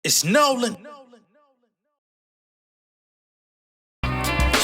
It's Nolan.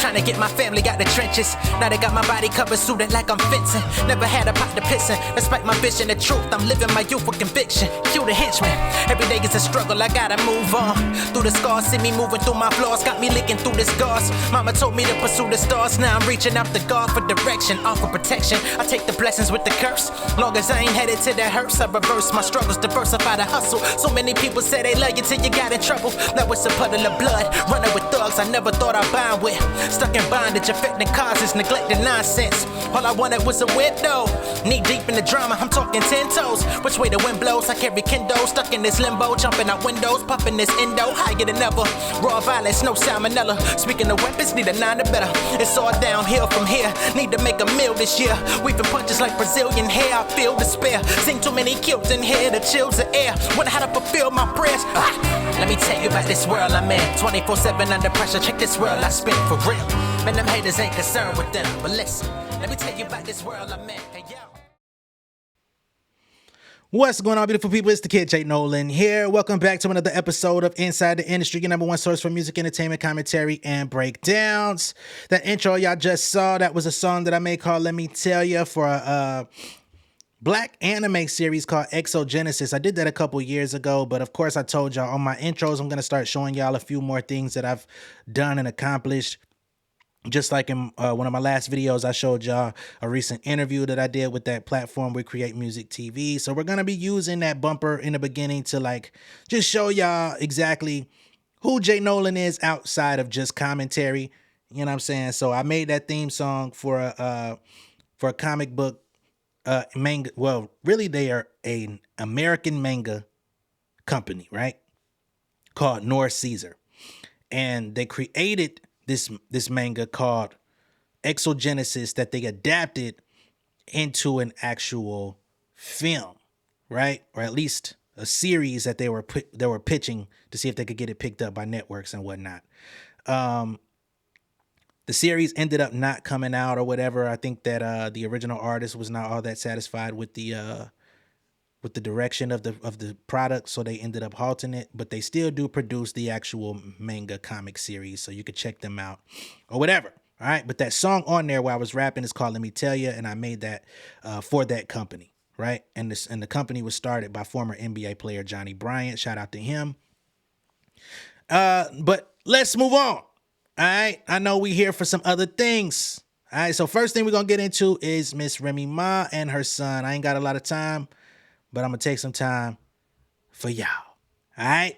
Trying to get my family out the trenches. Now they got my body covered, suited like I'm fencing. Never had a pot to pissin'. Despite my vision, the truth, I'm living my youth with conviction. Cue the henchman. Every day is a struggle, I gotta move on. Through the scars, see me moving through my flaws. Got me leaking through the scars. Mama told me to pursue the stars. Now I'm reaching out to God for direction, offer protection. I take the blessings with the curse. Long as I ain't headed to the hearse, I reverse my struggles, diversify the hustle. So many people say they love you till you got in trouble. Now it's a puddle of blood, running with thugs I never thought I'd bind with. Stuck in bondage, affecting causes, neglecting nonsense. All I wanted was a window. Knee deep in the drama, I'm talking 10 toes. Which way the wind blows, I carry kendo. Stuck in this limbo, jumping out windows, puffing this endo. Higher than ever, raw violence, no salmonella. Speaking of weapons, need a 9 to better. It's all downhill from here, need to make a meal this year. Weaving punches like Brazilian hair, I feel despair. Sing too many kills in here, the chills are air. Wonder how to fulfill my prayers. Let me tell you about this world I'm in. 24/7 under pressure, check this world I spent for real. Man, them haters ain't concerned with them. But listen, let me tell you about this world I'm in. Hey, yo. What's going on, beautiful people? It's the kid J Nolan here. Welcome back to another episode of Inside the Industry, your number one source for music, entertainment, commentary, and breakdowns. That intro y'all just saw, that was a song that I made called Let Me Tell Ya for a black anime series called Exogenesis. I did that a couple years ago, but of course I told y'all on my intros I'm going to start showing y'all a few more things that I've done and accomplished. Just like in one of my last videos, I showed y'all a recent interview that I did with that platform, We Create Music TV. So we're going to be using that bumper in the beginning to like just show y'all exactly who J Nolan is outside of just commentary. You know what I'm saying? So I made that theme song for a comic book manga. Well, really they are an American manga company, right? Called North Caesar. And they created this manga called Exogenesis that they adapted into an actual film, right? Or at least a series that they were pitching to see if they could get it picked up by networks and whatnot. The series ended up not coming out or whatever. I think that the original artist was not all that satisfied with the direction of the product, so they ended up halting it, but they still do produce the actual manga comic series, so you could check them out or whatever. All right, but that song on there where I was rapping is called Let Me Tell Ya, and I made that for that company, right? And the company was started by former NBA player Johnny Bryant. Shout out to him. But let's move on. All right, I know we here for some other things. All right, so first thing we're gonna get into is Miss Remy Ma and her son. I ain't got a lot of time, but I'm going to take some time for y'all. All right?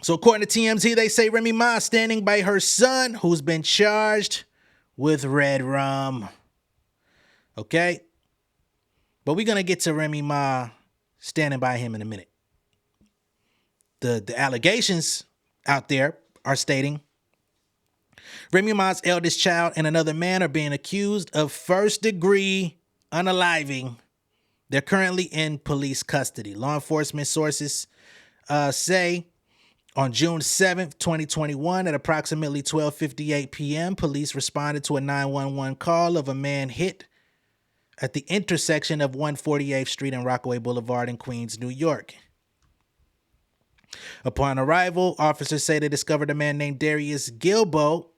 So according to TMZ, they say Remy Ma is standing by her son who's been charged with red rum. Okay? But we're going to get to Remy Ma standing by him in a minute. The allegations out there are stating Remy Ma's eldest child and another man are being accused of first-degree unaliving. They're currently in police custody. Law enforcement sources say on June 7th, 2021, at approximately 12:58 p.m., police responded to a 911 call of a man hit at the intersection of 148th Street and Rockaway Boulevard in Queens, New York. Upon arrival, officers say they discovered a man named Darius Gilbo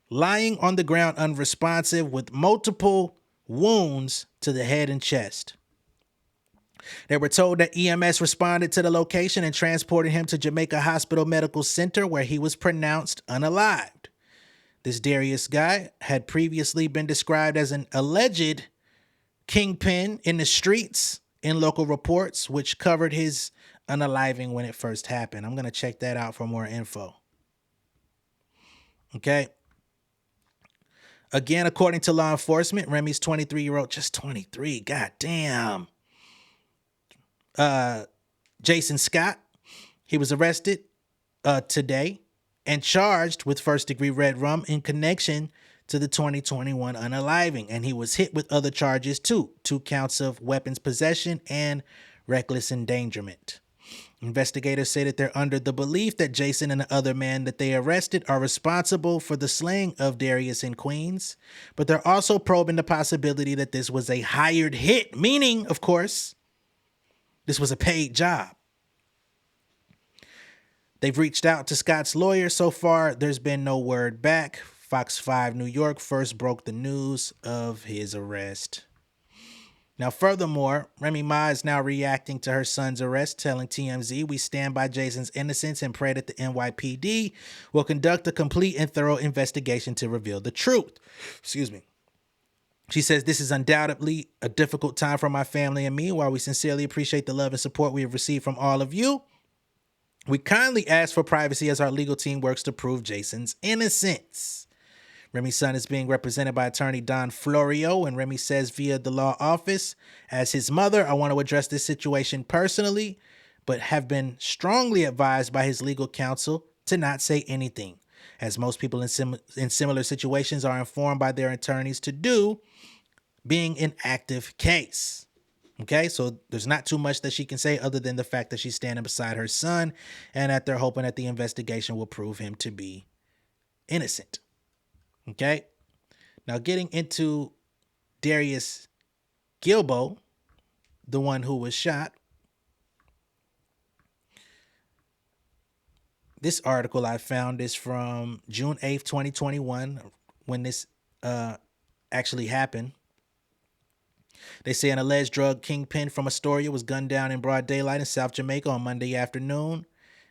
lying on the ground unresponsive with multiple wounds to the head and chest. They were told that EMS responded to the location and transported him to Jamaica Hospital Medical Center, where he was pronounced unalived. This Darius guy had previously been described as an alleged kingpin in the streets in local reports, which covered his unaliving when it first happened. I'm going to check that out for more info. Okay. Again, according to law enforcement, Remy's 23-year-old, just 23, goddamn. Jason Scott, he was arrested today and charged with first-degree red rum in connection to the 2021 unaliving, and he was hit with other charges too, 2 counts of weapons possession and reckless endangerment. Investigators say that they're under the belief that Jason and the other man that they arrested are responsible for the slaying of Darius in Queens, but they're also probing the possibility that this was a hired hit, meaning, of course, this was a paid job. They've reached out to Scott's lawyer. So far, there's been no word back. Fox 5 New York first broke the news of his arrest. Now, furthermore, Remy Ma is now reacting to her son's arrest, telling TMZ, "We stand by Jason's innocence and pray that the NYPD will conduct a complete and thorough investigation to reveal the truth." Excuse me. She says, "This is undoubtedly a difficult time for my family and me. While we sincerely appreciate the love and support we have received from all of you, we kindly ask for privacy as our legal team works to prove Jason's innocence." Remy's son is being represented by attorney Don Florio, and Remy says via the law office, "As his mother, I want to address this situation personally, but have been strongly advised by his legal counsel to not say anything, as most people in similar situations are informed by their attorneys to do, being an active case." Okay, so there's not too much that she can say other than the fact that she's standing beside her son and that they're hoping that the investigation will prove him to be innocent. Okay, now getting into Darius Gilbo, the one who was shot. This article I found is from June 8th, 2021, when this actually happened. They say an alleged drug kingpin from Astoria was gunned down in broad daylight in South Jamaica on Monday afternoon.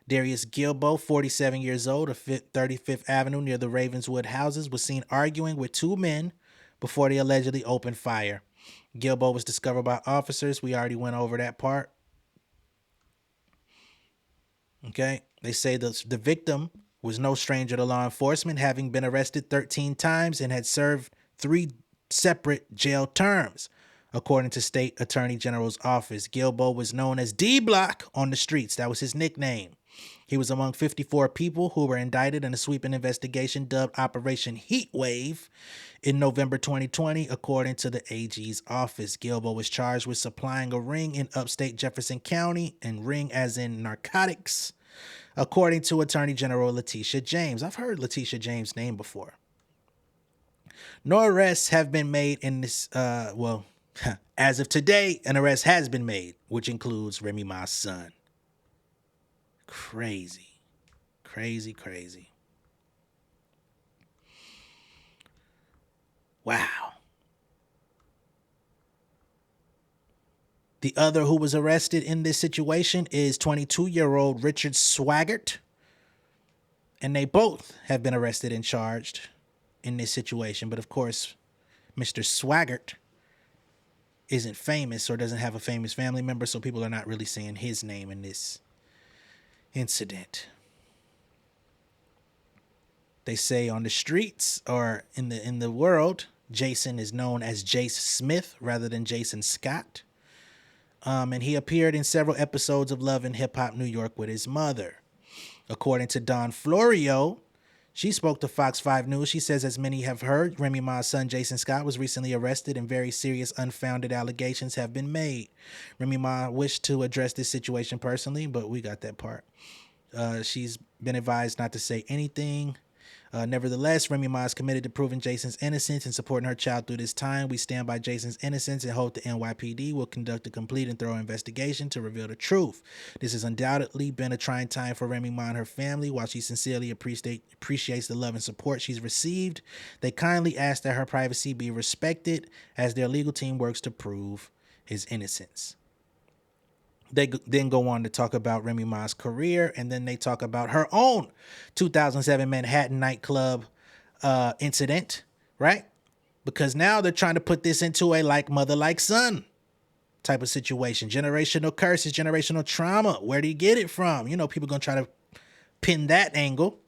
Darius Gilbo, 47 years old, of 35th Avenue near the Ravenswood houses, was seen arguing with two men before they allegedly opened fire. Gilbo was discovered by officers. We already went over that part. Okay. They say the victim was no stranger to law enforcement, having been arrested 13 times and had served 3 separate jail terms. According to State Attorney General's office, Gilbo was known as D-Block on the streets. That was his nickname. He was among 54 people who were indicted in a sweeping investigation dubbed Operation Heatwave in November 2020, according to the AG's office. Gilbo was charged with supplying a ring in upstate Jefferson County, and ring as in narcotics, according to Attorney General Letitia James. I've heard Letitia James' name before. No arrests have been made in this, as of today, an arrest has been made, which includes Remy Ma's son. Crazy. Wow. The other who was arrested in this situation is 22-year-old Richard Swaggart. And they both have been arrested and charged in this situation. But of course, Mr. Swaggart isn't famous or doesn't have a famous family member, so people are not really saying his name in this incident. They say on the streets or in the world, Jason is known as Jace Smith rather than Jason Scott. And he appeared in several episodes of Love and Hip Hop New York with his mother. According to Dawn Florio, she spoke to Fox 5 News. She says, as many have heard, Remy Ma's son, Jason Scott, was recently arrested and very serious unfounded allegations have been made. Remy Ma wished to address this situation personally, but we got that part. She's been advised not to say anything. Nevertheless, Remy Ma is committed to proving Jason's innocence and supporting her child through this time. We stand by Jason's innocence and hope the NYPD will conduct a complete and thorough investigation to reveal the truth. This has undoubtedly been a trying time for Remy Ma and her family. While she sincerely appreciates the love and support she's received, they kindly ask that her privacy be respected as their legal team works to prove his innocence. They then go on to talk about Remy Ma's career, and then they talk about her own 2007 Manhattan nightclub incident, right? Because now they're trying to put this into a like mother, like son type of situation. Generational curses, generational trauma. Where do you get it from? You know, people going to try to pin that angle.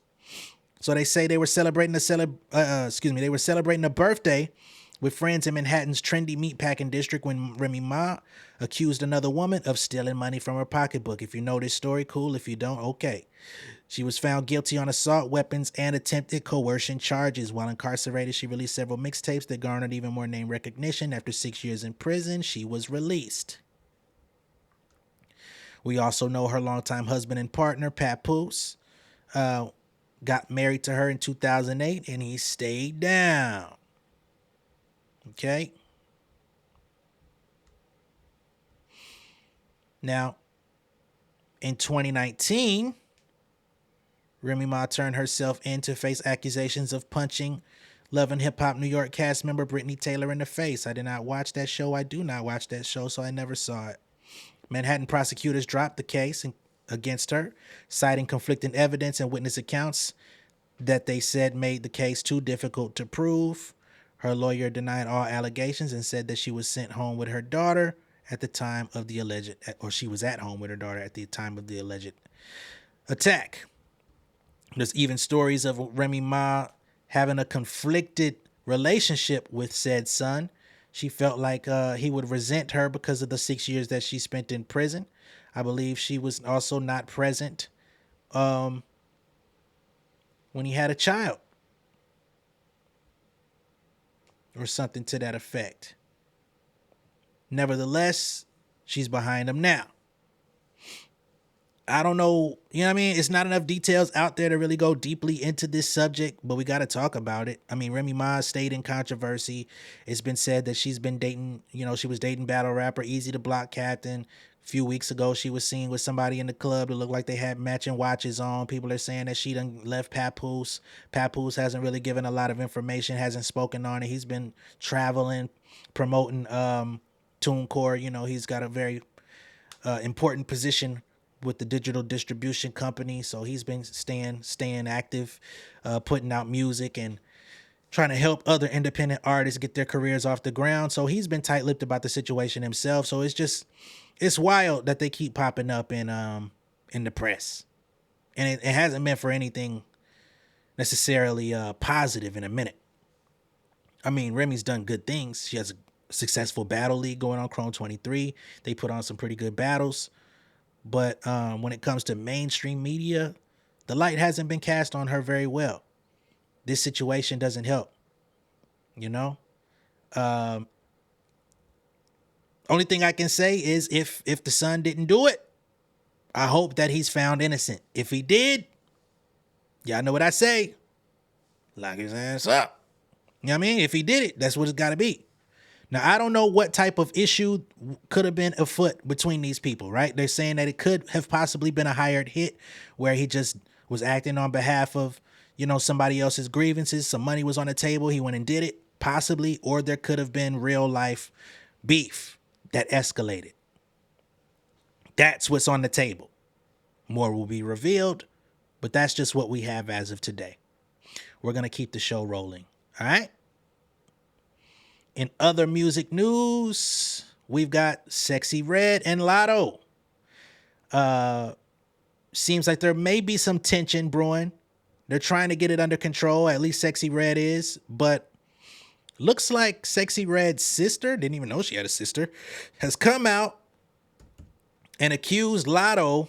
So they say they were celebrating they were celebrating a birthday with friends in Manhattan's trendy meatpacking district when Remy Ma accused another woman of stealing money from her pocketbook. If you know this story, cool. If you don't, okay. She was found guilty on assault, weapons, and attempted coercion charges. While incarcerated, she released several mixtapes that garnered even more name recognition. After 6 years in prison, she was released. We also know her longtime husband and partner, Papoose, got married to her in 2008, and he stayed down. Okay. Now, in 2019, Remy Ma turned herself in to face accusations of punching Love and Hip Hop New York cast member Brittany Taylor in the face. I did not watch that show. I do not watch that show, so I never saw it. Manhattan prosecutors dropped the case against her, citing conflicting evidence and witness accounts that they said made the case too difficult to prove. Her lawyer denied all allegations and said that she was sent home with her daughter at the time of the alleged, or she was at home with her daughter at the time of the alleged attack. There's even stories of Remy Ma having a conflicted relationship with said son. She felt like he would resent her because of the 6 years that she spent in prison. I believe she was also not present when he had a child, or something to that effect. Nevertheless, she's behind him now. I don't know, you know what I mean? It's not enough details out there to really go deeply into this subject, but we got to talk about it. I mean, Remy Ma stayed in controversy. It's been said that she's been dating, she was dating battle rapper Easy the Block Captain. A few weeks ago, she was seen with somebody in the club that looked like they had matching watches on. People are saying that she done left Papoose. Papoose hasn't really given a lot of information, hasn't spoken on it. He's been traveling, promoting TuneCore. He's got a very important position with the digital distribution company, so he's been staying active, putting out music and trying to help other independent artists get their careers off the ground. So he's been tight-lipped about the situation himself. So it's wild that they keep popping up in the press, and it hasn't meant for anything necessarily positive in a minute. I mean, Remy's done good things. She has a successful battle league going on, Chrome 23. They put on some pretty good battles. But when it comes to mainstream media, the light hasn't been cast on her very well. This situation doesn't help, Only thing I can say is if the son didn't do it, I hope that he's found innocent. If he did, y'all know what I say. Lock his ass up. You know what I mean? If he did it, that's what it's got to be. Now, I don't know what type of issue could have been afoot between these people, right? They're saying that it could have possibly been a hired hit where he just was acting on behalf of, somebody else's grievances. Some money was on the table. He went and did it, possibly. Or there could have been real life beef that escalated. That's what's on the table. More will be revealed, but that's just what we have as of today. We're going to keep the show rolling. All right? In other music news, we've got Sexyy Red and Latto. Seems like there may be some tension brewing. They're trying to get it under control, at least Sexyy Red is. But looks like Sexyy Red's sister, didn't even know she had a sister, has come out and accused Latto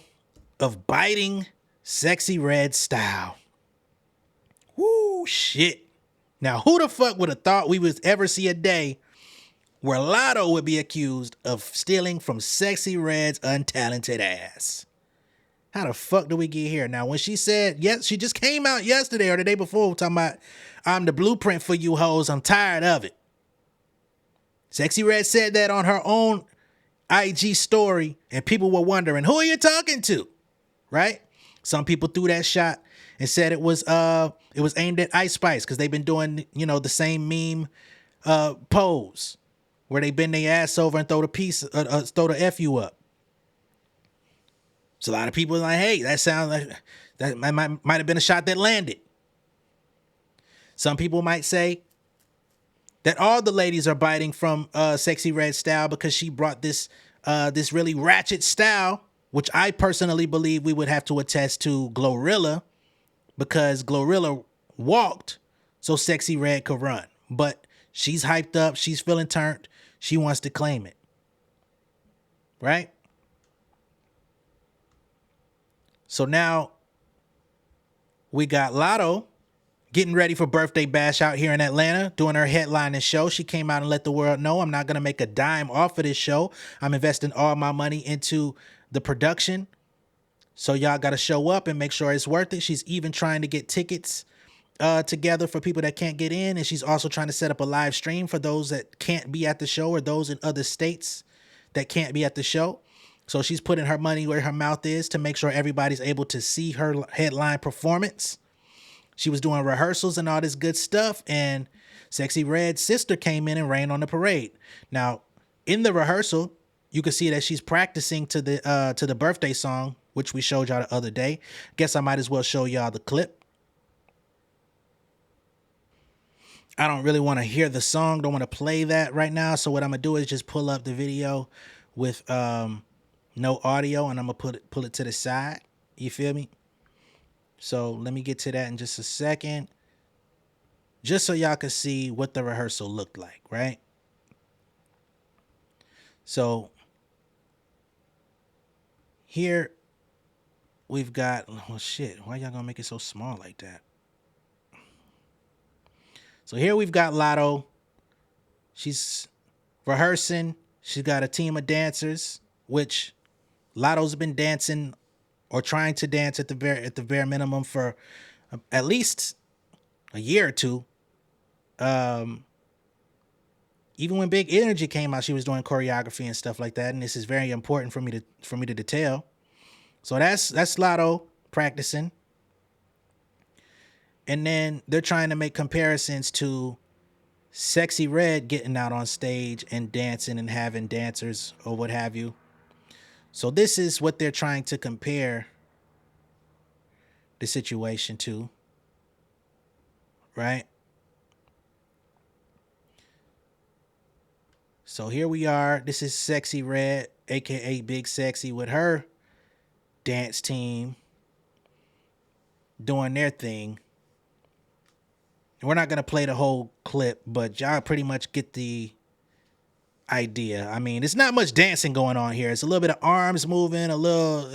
of biting Sexyy Red's style. Woo, shit. Now, who the fuck would have thought we would ever see a day where Latto would be accused of stealing from Sexyy Red's untalented ass? How the fuck do we get here? Now, when she said, yes, she just came out yesterday or the day before talking about, I'm the blueprint for you hoes, I'm tired of it. Sexyy Red said that on her own IG story, and people were wondering, who are you talking to? Right? Some people threw that shot and said it was aimed at Ice Spice because they've been doing, the same meme pose where they bend their ass over and throw the FU up. So a lot of people are like, hey, that sounds like that might have been a shot that landed. Some people might say that all the ladies are biting from Sexyy Red's style because she brought this really ratchet style, which I personally believe we would have to attest to Glorilla, because Glorilla walked so Sexyy Red could run. But she's hyped up. She's feeling turned. She wants to claim it. Right? So now we got Latto getting ready for Birthday Bash out here in Atlanta, doing her headlining show. She came out and let the world know, I'm not going to make a dime off of this show. I'm investing all my money into the production. So y'all got to show up and make sure it's worth it. She's even trying to get tickets together for people that can't get in. And she's also trying to set up a live stream for those that can't be at the show or those in other states that can't be at the show. So she's putting her money where her mouth is to make sure everybody's able to see her headline performance. She was doing rehearsals and all this good stuff, and Sexyy Red's sister came in and rained on the parade. Now, in the rehearsal, you can see that she's practicing to the birthday song, which we showed y'all the other day. Guess I might as well show y'all the clip. I don't really want to hear the song, don't want to play that right now. So what I'm gonna do is just pull up the video with no audio, and I'm gonna pull it to the side. You feel me? So let me get to that in just a second, just so y'all can see what the rehearsal looked like, right? So here we've got, oh shit, why y'all gonna make it so small like that? So here we've got Latto. She's rehearsing. She's got a team of dancers, which Latto's been dancing or trying to dance at the bare minimum for at least a year or two. Even when Big Energy came out, she was doing choreography and stuff like that, and this is very important for me to detail. So that's Latto practicing. And then they're trying to make comparisons to Sexyy Red getting out on stage and dancing and having dancers or what have you. So this is what they're trying to compare the situation to, right? So here we are. This is Sexyy Red, aka Big Sexy, with her dance team doing their thing. We're not going to play the whole clip, but y'all pretty much get the idea. I mean, it's not much dancing going on here. It's a little bit of arms moving, a little,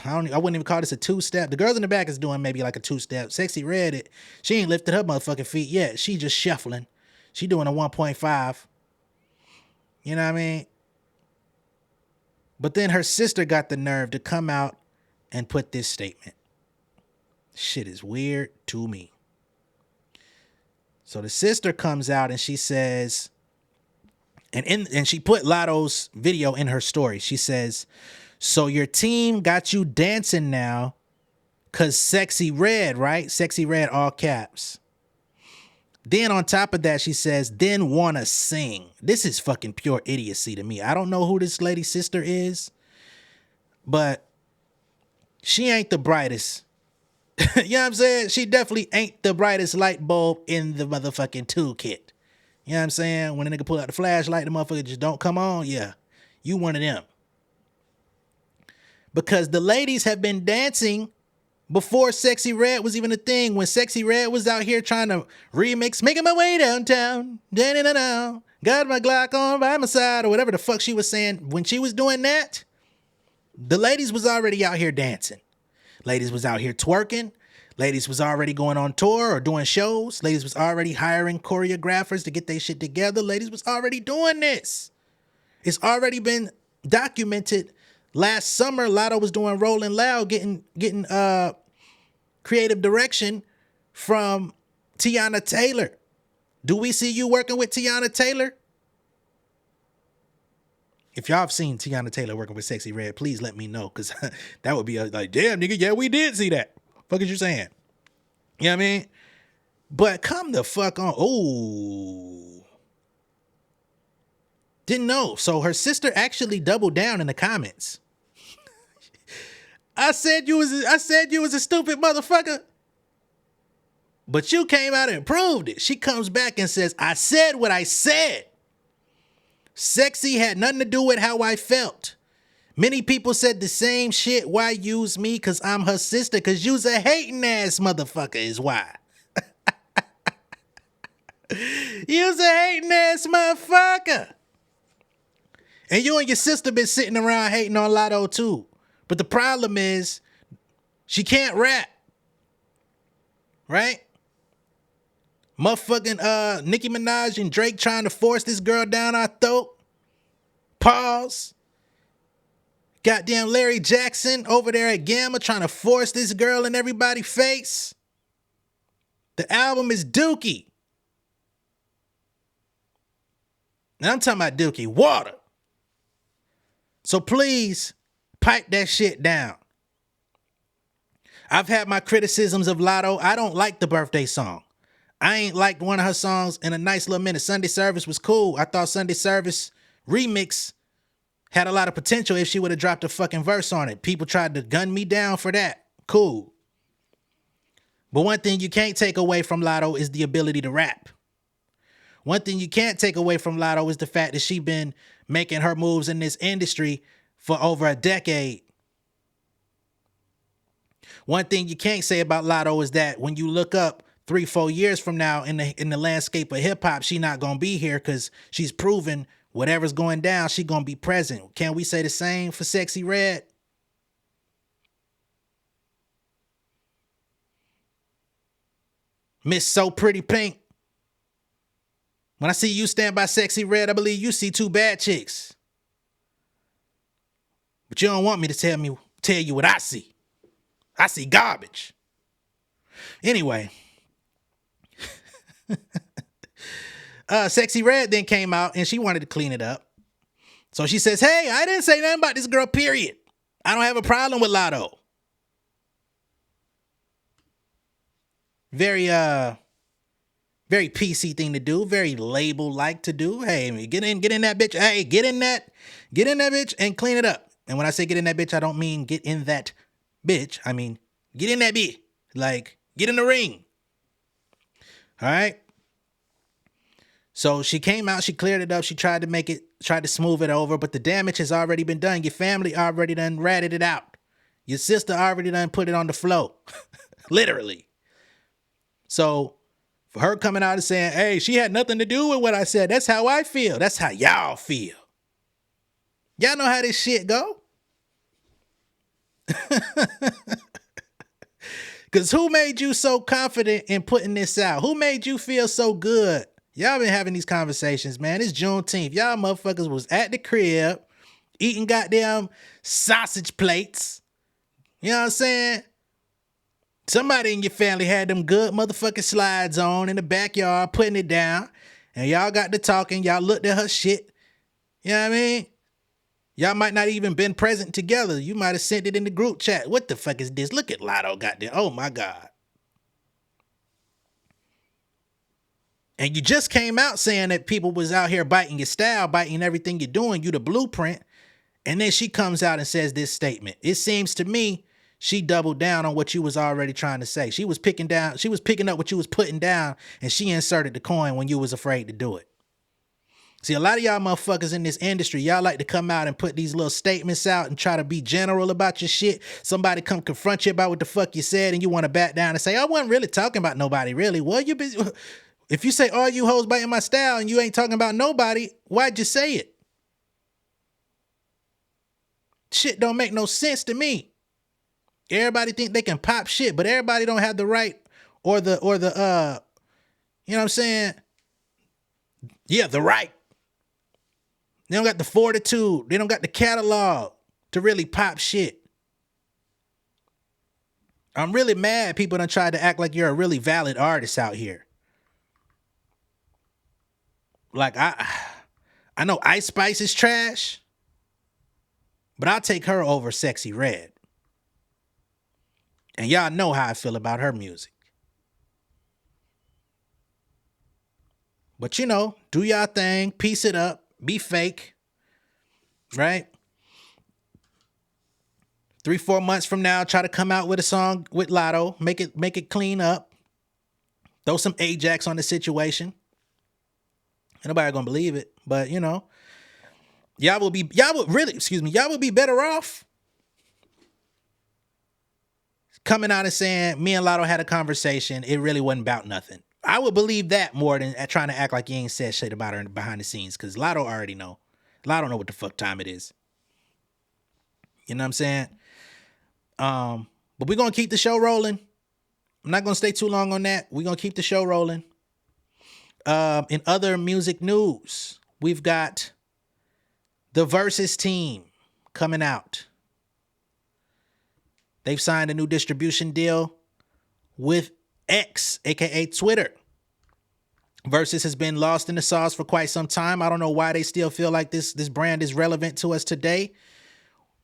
I wouldn't even call this a two-step. The girls in the back is doing maybe like a two-step. Sexyy Red, she ain't lifted her motherfucking feet yet. She just shuffling. She doing a 1.5. You know what I mean? But then her sister got the nerve to come out and put this statement. Shit is weird to me. So the sister comes out and she says, and she put Latto's video in her story. She says, so your team got you dancing now because Sexyy Red, right? Sexyy Red, all caps. Then on top of that, she says, then wanna sing. This is fucking pure idiocy to me. I don't know who this lady's sister is, but she ain't the brightest. You know what I'm saying? She definitely ain't the brightest light bulb in the motherfucking toolkit. You know what I'm saying? When a nigga pull out the flashlight, the motherfucker just don't come on. Yeah, you one of them. Because the ladies have been dancing before Sexyy Red was even a thing. When Sexyy Red was out here trying to remix, making my way downtown, da-da-da-da, got my Glock on by my side, or whatever the fuck she was saying. When she was doing that, the ladies was already out here dancing. Ladies was out here twerking. Ladies was already going on tour or doing shows. Ladies was already hiring choreographers to get their shit together. Ladies was already doing this. It's already been documented. Last summer, Latto was doing Rollin' Loud, getting creative direction from Tiana Taylor. Do we see you working with Tiana Taylor? If y'all have seen Tiana Taylor working with Sexyy Red, please let me know, because that would be like, damn, nigga, yeah, we did see that. Fuck is you saying? You know what I mean? But come the fuck on. Oh. Didn't know. So her sister actually doubled down in the comments. I said you was a stupid motherfucker. But you came out and proved it. She comes back and says, I said what I said. Sexy had nothing to do with how I felt. Many people said the same shit. Why use me? Because I'm her sister. Because you's a hating ass motherfucker is why. You's a hating ass motherfucker. And you and your sister been sitting around hating on Latto too. But the problem is she can't rap. Right? Motherfucking Nicki Minaj and Drake trying to force this girl down our throat. Pause. Goddamn Larry Jackson over there at Gamma trying to force this girl in everybody's face. The album is dookie. And I'm talking about dookie water. So please pipe that shit down. I've had my criticisms of Latto. I don't like the birthday song. I ain't liked one of her songs in a nice little minute. Sunday Service was cool. I thought Sunday Service remix had a lot of potential if she would have dropped a fucking verse on it. People tried to gun me down for that. Cool. But one thing you can't take away from Latto is the ability to rap. One thing you can't take away from Latto is the fact that she been making her moves in this industry for over a decade. One thing you can't say about Latto is that when you look up 3-4 years from now in the landscape of hip hop, she not gonna be here because she's proven whatever's going down, she gonna be present. Can we say the same for Sexyy Red? Miss So Pretty Pink. When I see you stand by Sexyy Red, I believe you see two bad chicks. But you don't want me to tell you what I see. I see garbage. Anyway. Sexyy Red then came out and she wanted to clean it up. So she says, hey, I didn't say nothing about this girl, period. I don't have a problem with Latto. Very PC thing to do, very label-like to do. Hey, get in that bitch. Hey, get in that bitch and clean it up. And when I say get in that bitch, I don't mean get in that bitch. I mean, get in that bitch. Like, get in the ring. All right. So she came out, she cleared it up, she tried to smooth it over, but the damage has already been done. Your family already done ratted it out. Your sister already done put it on the floor. Literally. So for her coming out and saying, hey, she had nothing to do with what I said. That's how I feel. That's how y'all feel. Y'all know how this shit go? Because who made you so confident in putting this out? Who made you feel so good? Y'all been having these conversations, man. It's Juneteenth. Y'all motherfuckers was at the crib eating goddamn sausage plates. You know what I'm saying? Somebody in your family had them good motherfucking slides on in the backyard, putting it down. And y'all got to talking. Y'all looked at her shit. You know what I mean? Y'all might not even been present together. You might have sent it in the group chat. What the fuck is this? Look at Latto goddamn. Oh my God. And you just came out saying that people was out here biting your style, biting everything you're doing, you the blueprint. And then she comes out and says this statement. It seems to me she doubled down on what you was already trying to say. She was picking up what you was putting down, and she inserted the coin when you was afraid to do it. See, a lot of y'all motherfuckers in this industry, y'all like to come out and put these little statements out and try to be general about your shit. Somebody come confront you about what the fuck you said, and you want to back down and say, I wasn't really talking about nobody, really. Well, if you say all you hoes biting my style and you ain't talking about nobody, why'd you say it? Shit don't make no sense to me. Everybody think they can pop shit, but everybody don't have the right or the you know what I'm saying? Yeah, the right. They don't got the fortitude. They don't got the catalog to really pop shit. I'm really mad people done tried to act like you're a really valid artist out here. Like, I know Ice Spice is trash, but I'll take her over Sexyy Red. And y'all know how I feel about her music. But you know, do y'all thing, piece it up, be fake, right? 3-4 months from now, try to come out with a song with Latto, make it clean up, throw some Ajax on the situation. Ain't nobody gonna believe it, but you know, y'all would be better off coming out and saying, me and Latto had a conversation, it really wasn't about nothing. I would believe that more than trying to act like you ain't said shit about her behind the scenes, because Latto already know. Latto know what the fuck time it is. You know what I'm saying? But we're going to keep the show rolling. I'm not going to stay too long on that. We're going to keep the show rolling. In other music news, we've got the Verzuz team coming out. They've signed a new distribution deal with X, aka Twitter. Verzuz has been lost in the sauce for quite some time. I don't know why they still feel like this brand is relevant to us today.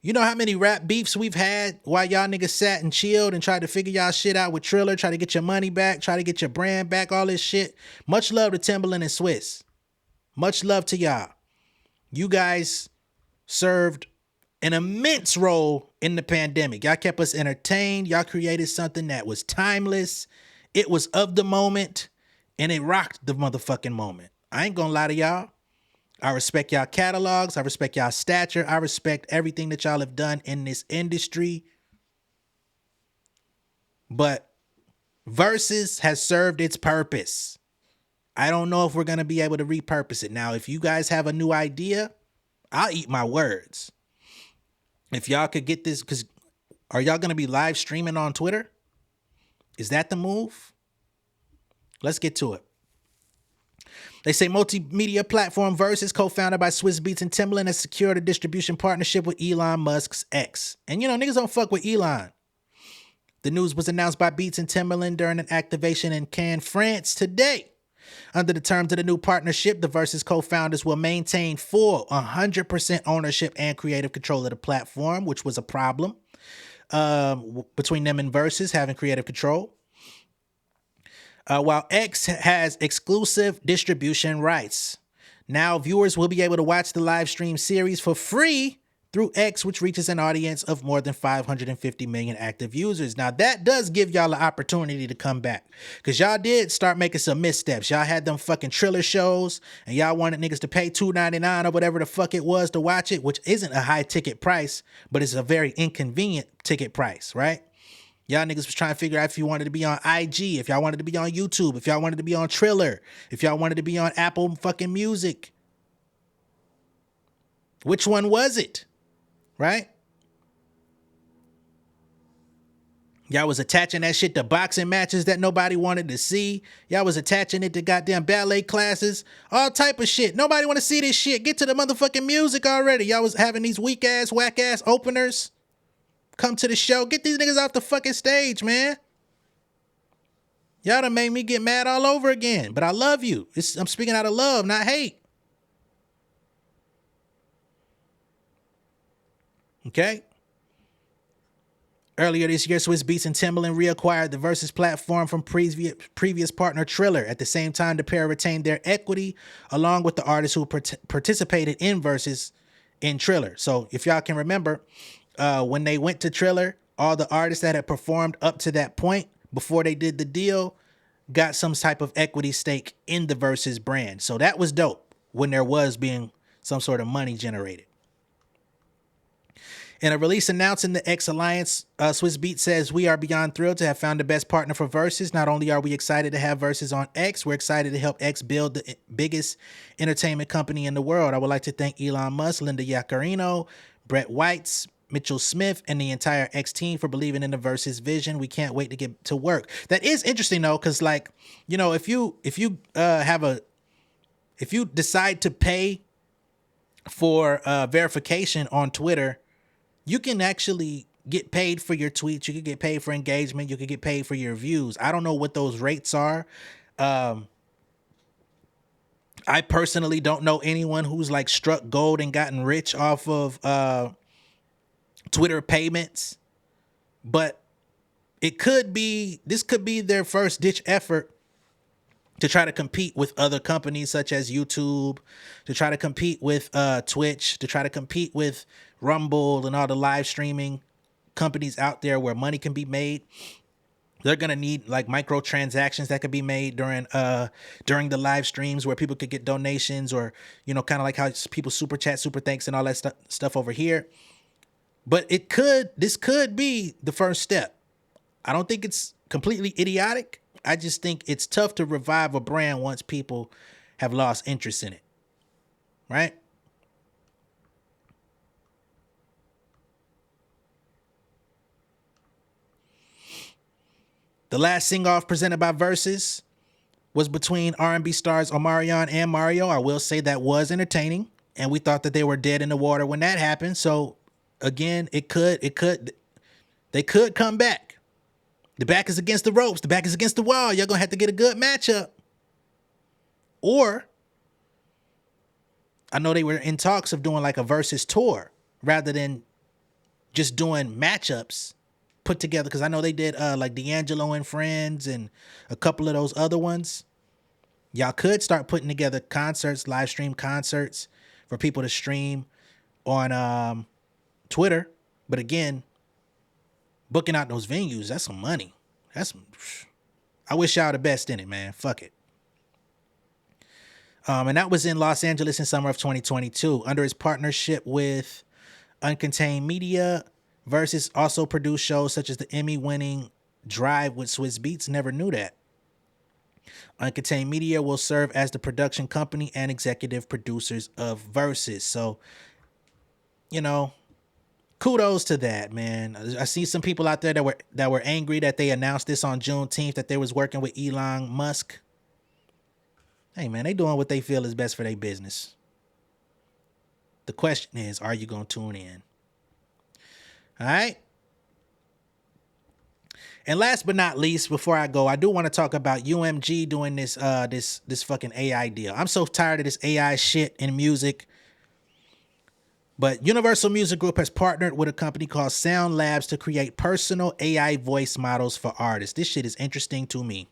You know how many rap beefs we've had while y'all niggas sat and chilled and tried to figure y'all shit out with Triller, try to get your money back, try to get your brand back, all this shit. Much love to Timbaland and Swiss. Much love to y'all. You guys served an immense role in the pandemic. Y'all kept us entertained. Y'all created something that was timeless. It was of the moment, and it rocked the motherfucking moment. I ain't gonna lie to y'all. I respect y'all catalogs. I respect y'all stature. I respect everything that y'all have done in this industry. But Verzuz has served its purpose. I don't know if we're going to be able to repurpose it. Now, if you guys have a new idea, I'll eat my words. If y'all could get this, because are y'all going to be live streaming on Twitter? Is that the move? Let's get to it. They say multimedia platform Verzuz, co-founded by Swizz Beatz and Timbaland, has secured a distribution partnership with Elon Musk's X. And you know, niggas don't fuck with Elon. The news was announced by Beatz and Timbaland during an activation in Cannes, France today. Under the terms of the new partnership, the Verzuz co-founders will maintain full 100% ownership and creative control of the platform, which was a problem between them and Verzuz having creative control. While X has exclusive distribution rights. Now viewers will be able to watch the live stream series for free through X, which reaches an audience of more than 550 million active users. Now that does give y'all an opportunity to come back, because y'all did start making some missteps. Y'all had them fucking Triller shows, and y'all wanted niggas to pay $2.99 or whatever the fuck it was to watch it, which isn't a high ticket price, but it's a very inconvenient ticket price, right? Y'all niggas was trying to figure out if you wanted to be on IG, if y'all wanted to be on YouTube, if y'all wanted to be on Triller, if y'all wanted to be on Apple fucking Music. Which one was it? Right? Y'all was attaching that shit to boxing matches that nobody wanted to see. Y'all was attaching it to goddamn ballet classes. All type of shit. Nobody want to see this shit. Get to the motherfucking music already. Y'all was having these weak ass, whack ass openers. Come to the show. Get these niggas off the fucking stage, man. Y'all done made me get mad all over again. But I love you. I'm speaking out of love, not hate. Okay? Earlier this year, Swizz Beatz and Timbaland reacquired the Verzuz platform from previous partner Triller. At the same time, the pair retained their equity along with the artists who participated in Verzuz in Triller. So if y'all can remember, when they went to Triller, all the artists that had performed up to that point before they did the deal got some type of equity stake in the Verzuz brand. So that was dope when there was being some sort of money generated. In a release announcing the X Alliance, Swizz Beatz says, "We are beyond thrilled to have found the best partner for Verzuz. Not only are we excited to have Verzuz on X, we're excited to help X build the biggest entertainment company in the world. I would like to thank Elon Musk, Linda Yaccarino, Brett Whites, Mitchell Smith, and the entire X team for believing in the Verzuz vision. We can't wait to get to work." That is interesting though, because like, you know, if you decide to pay for verification on Twitter, you can actually get paid for your tweets. You can get paid for engagement. You can get paid for your views. I don't know what those rates are. I personally don't know anyone who's like struck gold and gotten rich off of Twitter payments, but this could be their first ditch effort to try to compete with other companies such as YouTube, to try to compete with Twitch, to try to compete with Rumble and all the live streaming companies out there where money can be made. They're gonna need like microtransactions that could be made during the live streams where people could get donations, or, you know, kind of like how people super chat, super thanks, and all that stuff over here. But this could be the first step. I don't think it's completely idiotic. I just think it's tough to revive a brand once people have lost interest in it. Right? The last sing-off presented by Verzuz was between R&B stars Omarion and Mario. I will say that was entertaining, and we thought that they were dead in the water when that happened. So again, they could come back. The back is against the ropes. The back is against the wall. You're going to have to get a good matchup. Or I know they were in talks of doing like a Verzuz tour rather than just doing matchups put together, because I know they did like D'Angelo and Friends and a couple of those other ones. Y'all could start putting together concerts, live stream concerts for people to stream on Twitter. But again, booking out those venues, that's some money. I wish y'all the best in it, man. Fuck it. And that was in Los Angeles in summer of 2022. Under his partnership with Uncontained Media, Verzuz also produced shows such as the Emmy-winning Drive with Swiss Beats. Never knew that. Uncontained Media will serve as the production company and executive producers of Verzuz. So, you know, kudos to that, man. I see some people out there that were angry that they announced this on Juneteenth, that they was working with Elon Musk. Hey, man, they doing what they feel is best for their business. The question is, are you going to tune in? All right. And last but not least, before I go, I do want to talk about UMG doing this fucking AI deal. I'm so tired of this AI shit in music. But Universal Music Group has partnered with a company called Sound Labs to create personal AI voice models for artists. This shit is interesting to me.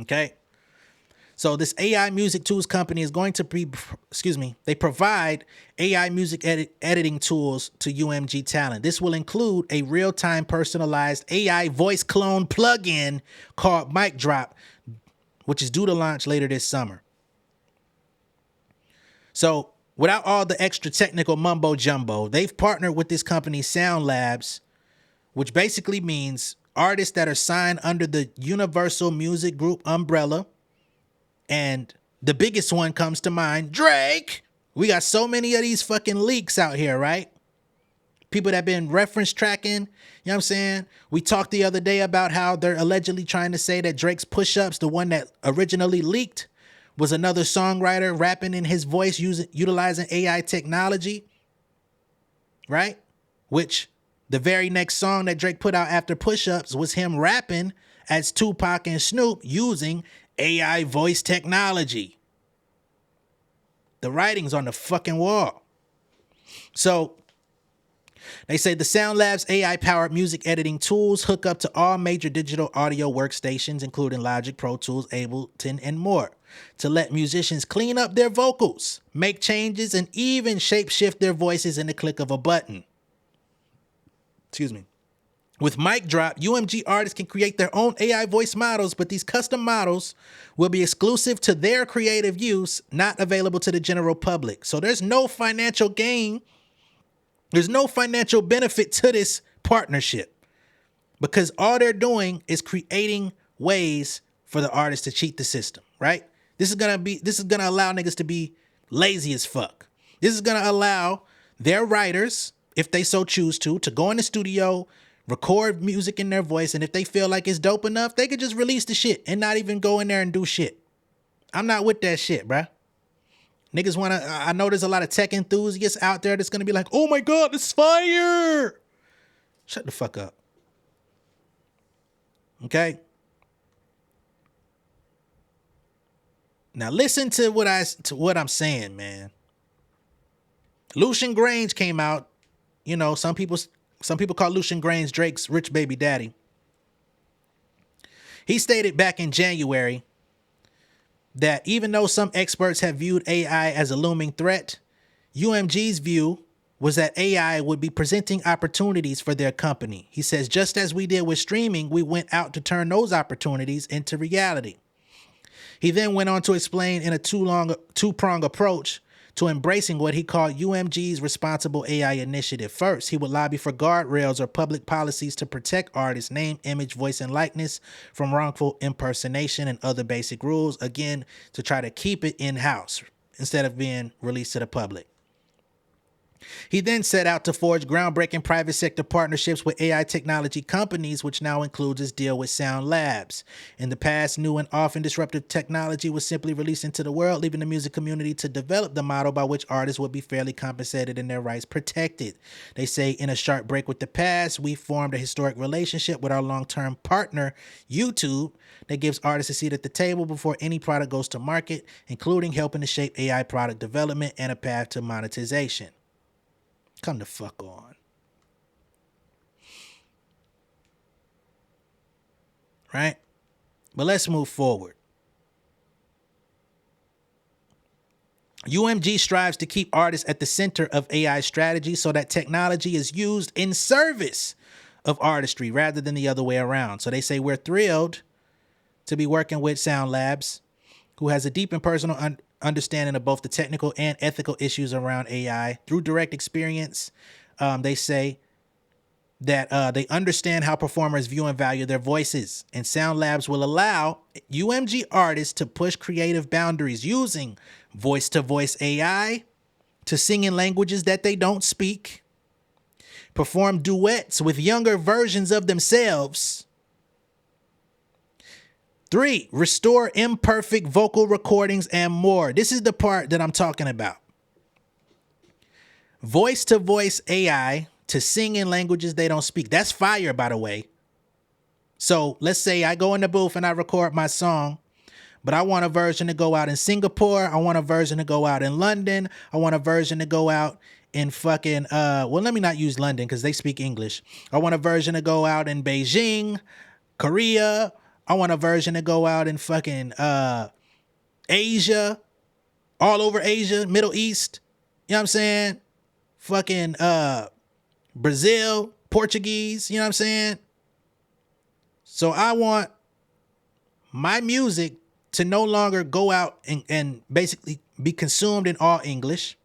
Okay. So this AI music tools company is going to be, they provide AI music editing tools to UMG talent. This will include a real-time personalized AI voice clone plugin called Mic Drop, which is due to launch later this summer. So without all the extra technical mumbo jumbo, they've partnered with this company Sound Labs, which basically means artists that are signed under the Universal Music Group umbrella. And the biggest one comes to mind, Drake. We got so many of these fucking leaks out here, right? People that been reference tracking, you know what I'm saying? We talked the other day about how they're allegedly trying to say that Drake's Push-Ups, the one that originally leaked, was another songwriter rapping in his voice utilizing AI technology, right? Which the very next song that Drake put out after Push-Ups was him rapping as Tupac and Snoop using AI voice technology. The writing's on the fucking wall. So they say the Sound Labs AI-powered music editing tools hook up to all major digital audio workstations, including Logic, Pro Tools, Ableton, and more, to let musicians clean up their vocals, make changes, and even shape-shift their voices in the click of a button. Excuse me. With Mic Drop, UMG artists can create their own AI voice models, but these custom models will be exclusive to their creative use, not available to the general public. So there's no financial gain. There's no financial benefit to this partnership, because all they're doing is creating ways for the artists to cheat the system, right? This is gonna allow niggas to be lazy as fuck. This is gonna allow their writers, if they so choose to go in the studio, record music in their voice, and if they feel like it's dope enough, they could just release the shit and not even go in there and do shit. I'm not with that shit, bruh. Niggas I know there's a lot of tech enthusiasts out there that's gonna be like, oh my God, it's fire. Shut the fuck up. Okay? Now listen to what I'm saying, man. Lucian Grange came out. You know, some people call Lucian Grange Drake's rich baby daddy. He stated back in January that even though some experts have viewed AI as a looming threat, UMG's view was that AI would be presenting opportunities for their company. He says, just as we did with streaming, we went out to turn those opportunities into reality. He then went on to explain in a two-prong approach to embracing what he called UMG's responsible AI initiative. First, he would lobby for guardrails or public policies to protect artists' name, image, voice, and likeness from wrongful impersonation and other basic rules, again, to try to keep it in-house instead of being released to the public. He then set out to forge groundbreaking private sector partnerships with AI technology companies, which now includes his deal with Sound Labs. In the past, new and often disruptive technology was simply released into the world, leaving the music community to develop the model by which artists would be fairly compensated and their rights protected. They say, in a sharp break with the past, we formed a historic relationship with our long-term partner, YouTube, that gives artists a seat at the table before any product goes to market, including helping to shape AI product development and a path to monetization. Come the fuck on. right? But let's move forward. UMG strives to keep artists at the center of AI strategy so that technology is used in service of artistry rather than the other way around. So they say we're thrilled to be working with Sound Labs, who has a deep and personal understanding of both the technical and ethical issues around AI. Through direct experience, they say that they understand how performers view and value their voices. And Sound Labs will allow UMG artists to push creative boundaries using voice-to-voice AI to sing in languages that they don't speak, perform duets with younger versions of themselves. 3, restore imperfect vocal recordings and more. This is the part that I'm talking about. Voice-to-voice AI to sing in languages they don't speak. That's fire, by the way. So let's say I go in the booth and I record my song, but I want a version to go out in Singapore. I want a version to go out in London. I want a version to go out in fucking, well, let me not use London because they speak English. I want a version to go out in Beijing, Korea. I want a version to go out in fucking Asia, all over Asia, Middle East. You know what I'm saying? Fucking Brazil, Portuguese, you know what I'm saying? So I want my music to no longer go out and basically be consumed in all English.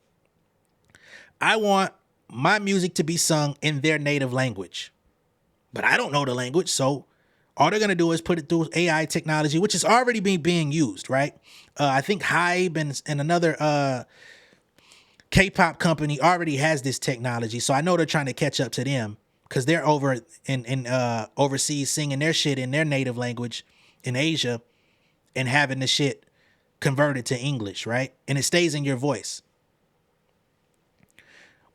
I want my music to be sung in their native language. But I don't know the language, so all they're going to do is put it through AI technology, which is already being used, right? I think Hybe and another K-pop company already has this technology, so I know they're trying to catch up to them because they're over in overseas singing their shit in their native language in Asia and having the shit converted to English, right? And it stays in your voice.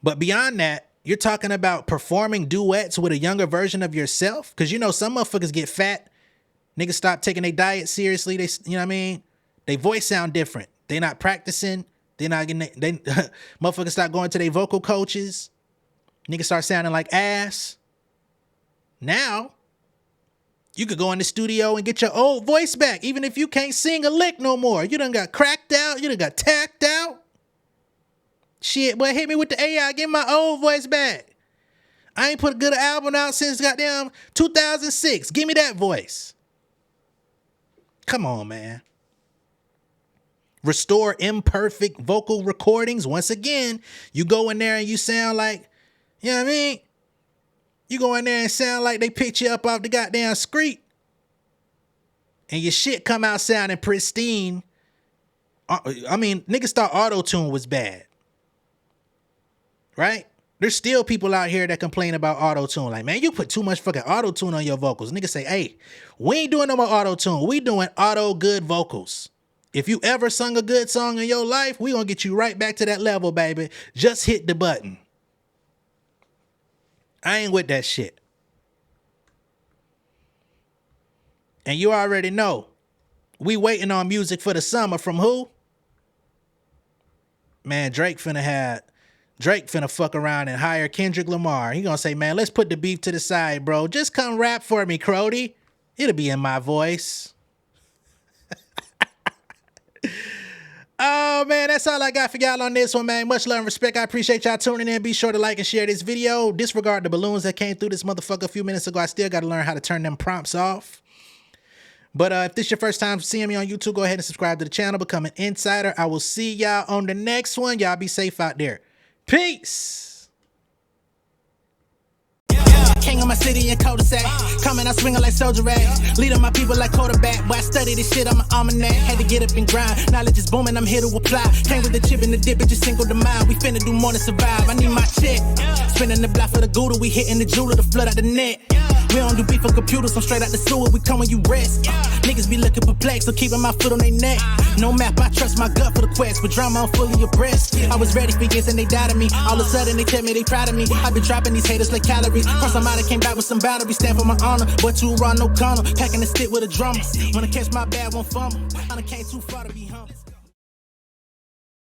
But beyond that, you're talking about performing duets with a younger version of yourself? Because, you know, some motherfuckers get fat. Niggas stop taking their diet seriously. They, you know what I mean? They voice sound different. They not practicing. They're not getting, motherfuckers start going to their vocal coaches. Niggas start sounding like ass. Now, you could go in the studio and get your old voice back, even if you can't sing a lick no more. You done got cracked out. You done got tacked out. Shit, boy, hit me with the AI. Get my old voice back. I ain't put a good album out since goddamn 2006. Give me that voice. Come on, man. Restore imperfect vocal recordings. Once again, you go in there and you sound like, you know what I mean? You go in there and sound like they picked you up off the goddamn street. And your shit come out sounding pristine. I mean, niggas thought auto-tune was bad. Right? There's still people out here that complain about auto-tune. Like, man, you put too much fucking auto-tune on your vocals. Niggas say, hey, we ain't doing no more auto-tune. We doing auto-good vocals. If you ever sung a good song in your life, we gonna get you right back to that level, baby. Just hit the button. I ain't with that shit. And you already know, we waiting on music for the summer from who? Man, Drake finna fuck around and hire Kendrick Lamar. He gonna say, man, let's put the beef to the side, bro. Just come rap for me, Crody. It'll be in my voice. Oh, man, that's all I got for y'all on this one, man. Much love and respect. I appreciate y'all tuning in. Be sure to like and share this video. Disregard the balloons that came through this motherfucker a few minutes ago. I still got to learn how to turn them prompts off. But if this is your first time seeing me on YouTube, go ahead and subscribe to the channel. Become an insider. I will see y'all on the next one. Y'all be safe out there. Peace. King of my city in cul-de-sac. Coming out swinging like soldier rag. Leading my people like quarterback. Boy, I study this shit, I'm an almanac. Had to get up and grind. Knowledge is booming, I'm here to apply. Came with the chip and the dip, it just single the mind. We finna do more than survive. I need my check. Spinning the block for the Gouda. We hitting the jeweler to flood out the net. We don't do beef on computers, I'm straight out the sewer. We come when you rest. Niggas be looking perplexed, so keeping my foot on their neck. No map, I trust my gut for the quest. With drama, I'm fully abreast. I was ready for years and they doubted me. All of a sudden they tell me they proud of me. I been dropping these haters like calories. Cross I'm out, I came back with some boundaries. Stand for my honor, but too raw, no corner. Packing the stick with a drummer. When I catch my bad, won't fumble. I done came too far to be humble.